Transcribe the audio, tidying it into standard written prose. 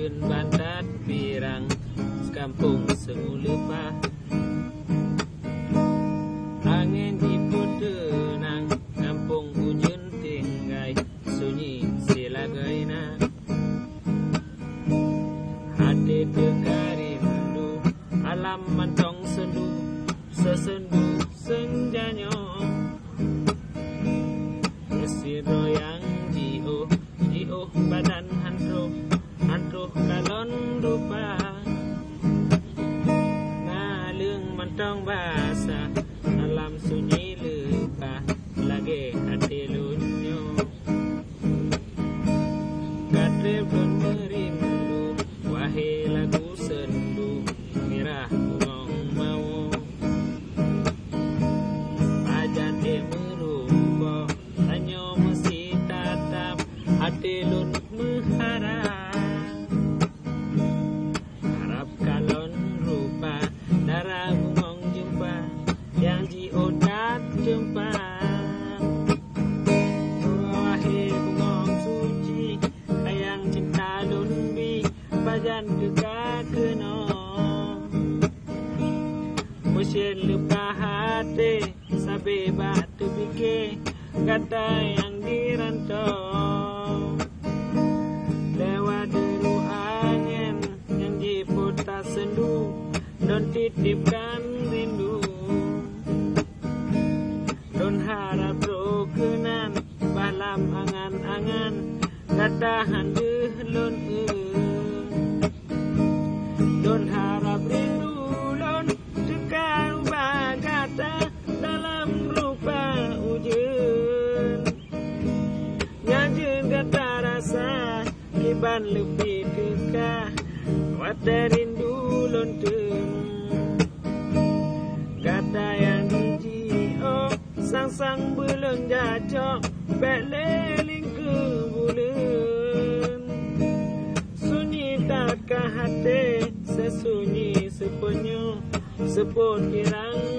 ujun bantat pirang sekampung semula angin jiput tenang kampung ujun tinggai sunyi silagai na hati terkarindu alam mantong sendu sesendu senjanyo mesir royang jio badan handro kalon rupa ngalung mantong bahasa alam sunyi lupa lagi hati lunyo kadre belum merindu wahai lagu sendu mirah bungong mau ajan merumpo tanyo mesti tatap hati lun harap kalon rupa darah bungong jumpa yang jiodat jumpa wahai bungong suci ayang cinta lun bi bajan keka keno musin lupa hati sabe batu bike kata yang dirantau lewat deru angin yang diputar sendu don titipkan rindu don harap rokenan balam angan-angan katahan dehlon don harap rindu lon tekar bagata dalam rupa ujun nyajen kata rasa kiban lebih kekah wata rindu lonteng kata yang dijio sang-sang belum jajok beleling ke bulan sunyi tak ke hati sesunyi sepenuh sepun kirang